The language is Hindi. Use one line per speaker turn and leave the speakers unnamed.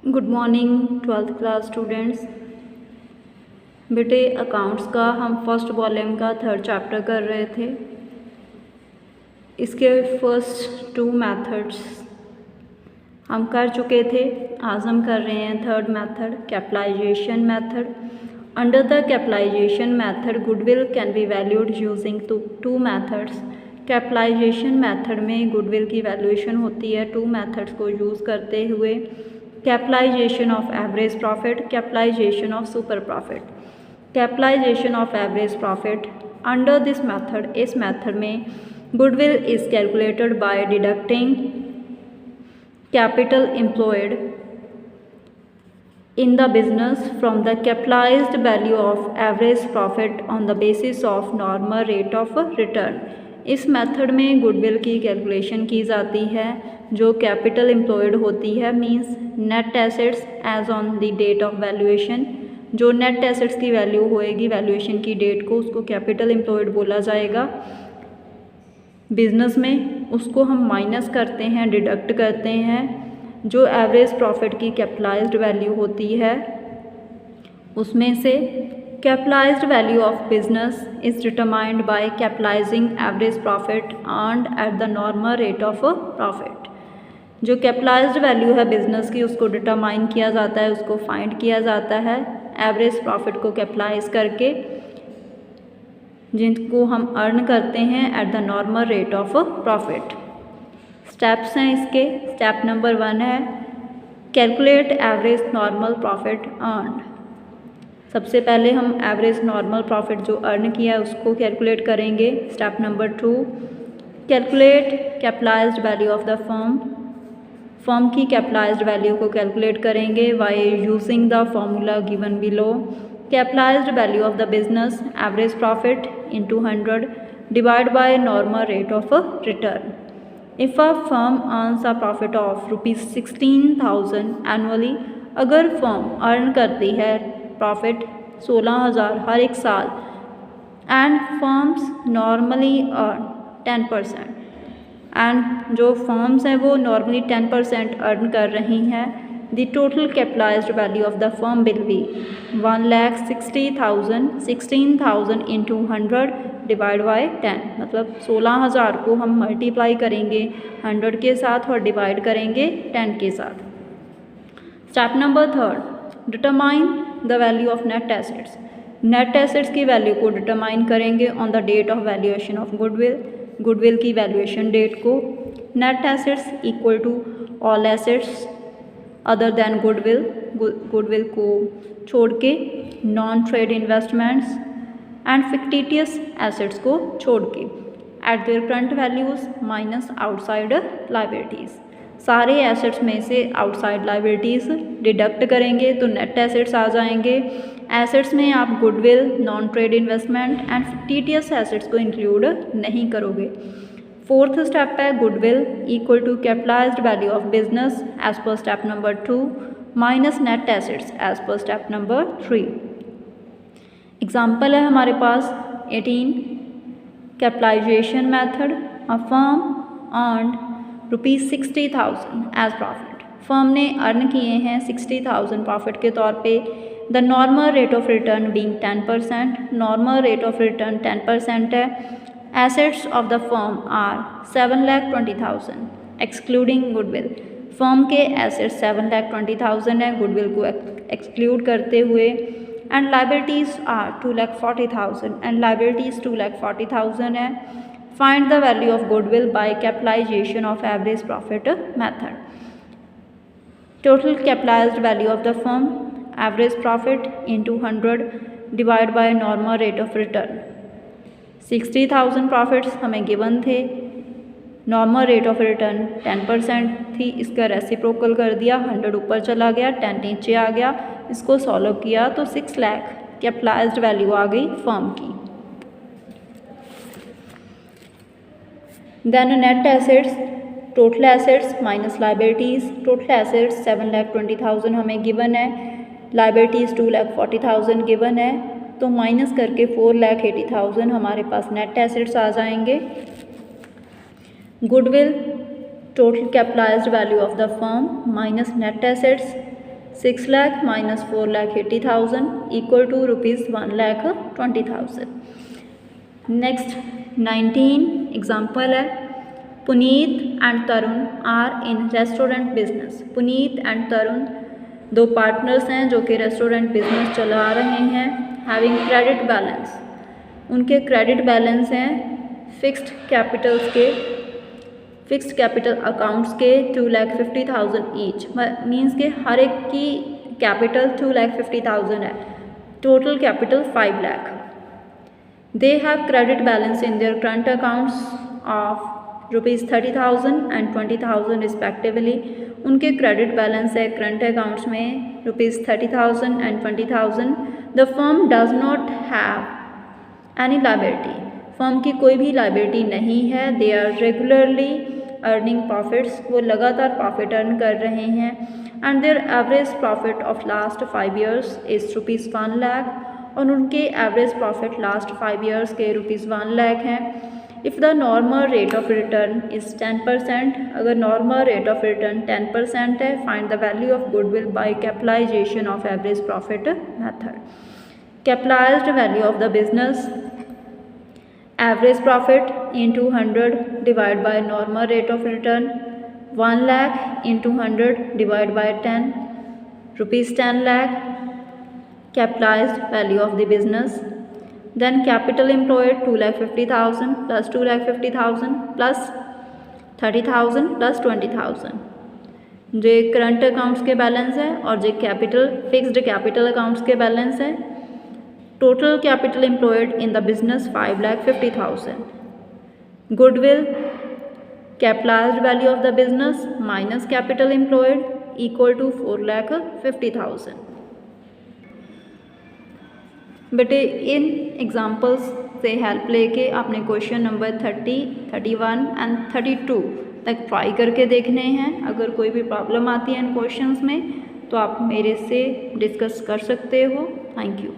Good morning 12th class students. बेटे अकाउंट्स का हम फर्स्ट वॉल्यूम का थर्ड चैप्टर कर रहे थे। इसके फर्स्ट 2 मेथड्स हम कर चुके थे। आज हम कर रहे हैं third method, capitalisation method. Under the capitalisation method goodwill can be valued using 2 methods. Capitalisation method में गुडविल की वैल्यूएशन होती है 2 मेथड्स को यूज़ करते हुए। Capitalisation of average profit, capitalisation of super profit. Capitalisation of average profit under this method, इस मेथड में goodwill is calculated by deducting capital employed in the business from the capitalized value of average profit on the basis of normal rate of return। इस मेथड में गुडविल की कैलकुलेशन की जाती है जो कैपिटल एम्प्लॉयड होती है, means net assets as on the date of valuation. जो नेट एसेट्स की वैल्यू होएगी वैल्यूएशन की डेट को, उसको कैपिटल एम्प्लॉयड बोला जाएगा। बिजनेस में उसको हम माइनस करते हैं, डिडक्ट करते हैं। जो एवरेज प्रॉफिट की कैपिटलाइज्ड वैल्यू होती है उसमें से capitalised value of business is determined by capitalising average profit earned at the normal rate of profit. जो कैपिटलाइज्ड वैल्यू है बिजनेस की उसको डिटरमाइन किया जाता है, उसको फाइंड किया जाता है एवरेज प्रॉफिट को कैपिटलाइज करके, जिनको हम अर्न करते हैं at the normal rate of profit. Steps हैं इसके। स्टेप नंबर 1 है calculate average normal profit earn. सबसे पहले हम एवरेज नॉर्मल प्रॉफिट जो अर्न किया है उसको कैलकुलेट करेंगे। Step number 2 calculate capitalised value of the firm. Firm की कैपिटलाइज्ड वैल्यू को कैलकुलेट करेंगे by using the formula given below. Capitalised value of the business average profit into 100 divide by normal rate of return. If a firm earns a profit of rupees 16,000 annually, अगर फर्म अर्न करती है प्रॉफिट 16,000 हर एक साल, and firms normally earn 10%, and जो फर्म्स हैं वो नॉर्मली 10% अर्न कर रही हैं, the total capitalized value of the firm will be 1,60,000। 16,000 into 100 divide by 10, मतलब 16,000 को हम मल्टीप्लाई करेंगे 100 के साथ और डिवाइड करेंगे 10 के साथ। Step number 3 determine the value of net assets. Net assets की वैल्यू को डिटरमाइन करेंगे on the date of valuation of goodwill, goodwill की वैल्यूएशन डेट को। Net assets equal to all assets other than goodwill, goodwill को छोड़ के non trade investments and fictitious assets को छोड़ के at their current values minus outside liabilities. सारे एसेट्स में से आउटसाइड लायबिलिटीज़ डिडक्ट करेंगे तो नेट एसेट्स आ जाएंगे। एसेट्स में आप goodwill, non trade investment and fictitious assets को इंक्लूड नहीं करोगे। फोर्थ स्टेप है goodwill equal to capitalized value of business as per step number 2 minus net assets as per step number 3। Example है हमारे पास 18 capitalization method. A firm earned rupees 60,000 as profit. Firm ने अर्न किए हैं 60,000 प्रॉफिट के तौर पे। The normal rate of return being 10%, normal rate of return 10% है। Assets of the firm are 7,20,000 excluding goodwill. Firm के एसेट्स 7,20,000 है गुडविल को एक्सक्लूड करते हुए। And liabilities are 2,40,000 and liabilities 2,40,000 है। Find the value of goodwill by capitalization of average profit method. Total capitalized value of the firm average profit into 100 divide by normal rate of return. 60,000 profits हमें गिवन थे, नॉर्मल रेट ऑफ रिटर्न 10% थी, इसका रेसिप्रोकल कर दिया, 100 ऊपर चला गया, 10 नीचे आ गया। इसको सॉल्व किया तो 6 लाख कैपिटलाइज्ड वैल्यू आ गई फर्म की। Then net assets, total assets minus liabilities. Total assets 7,20,000 हमें गिवन है, लाइबिलिटीज़ 2,40,000 गिवन है, तो माइनस करके 4,80,000 हमारे पास नेट एसेट्स आ जाएंगे। Goodwill total capitalized value of the firm minus net assets 6 lakh minus 4 lakh 80,000 equal to rupees 1 lakh 20,000. Next 19 example है, Puneet and Tarun are in restaurant business. Puneet and Tarun दो पार्टनर्स हैं जो कि रेस्टोरेंट बिजनेस चला रहे हैं। हैविंग क्रेडिट बैलेंस, उनके क्रेडिट बैलेंस हैं फिक्स्ड कैपिटल अकाउंट्स के 2,50,000 ईच, मीन्स के हर एक की कैपिटल 2,50,000 है, total capital 5 lakh. They have credit balance in their current accounts of rupees 30,000 and 20,000 respectively. उनके क्रेडिट बैलेंस है करंट अकाउंट्स में rupees 30,000 and 20,000. The firm does not have any liability, firm की कोई भी लाइबिलिटी नहीं है. They are regularly earning profits, वो लगातार प्रॉफिट अर्न कर रहे हैं. And their average profit of last 5 years is rupees 1 lakh, और उनके एवरेज प्रॉफिट लास्ट 5 years के रुपीज़ 1 लाख हैं. If the normal rate of return is 10%, अगर नॉर्मल रेट ऑफ रिटर्न 10% है, find the value of goodwill by capitalization of average profit method. Capitalized value of the business, average profit into 100 divide by normal rate of return, 1 lakh into 100 divide by 10, rupees 10 lakh. Capitalized value of the business. Then capital employed 2,50,000 plus 2,50,000 plus 30,000 plus 20,000. जो करंट अकाउंट्स के बैलेंस है और जो कैपिटल फिक्स्ड कैपिटल अकाउंट्स के बैलेंस है. Total capital employed in the business 5,50,000. Goodwill, capitalized value of the business minus capital employed equal to 4,50,000. बेटे इन एग्ज़ाम्पल्स से हेल्प लेके आपने क्वेश्चन नंबर 30, 31 एंड 32 तक ट्राई करके देखने हैं. अगर कोई भी प्रॉब्लम आती है इन क्वेश्चंस में तो आप मेरे से डिस्कस कर सकते हो. Thank you.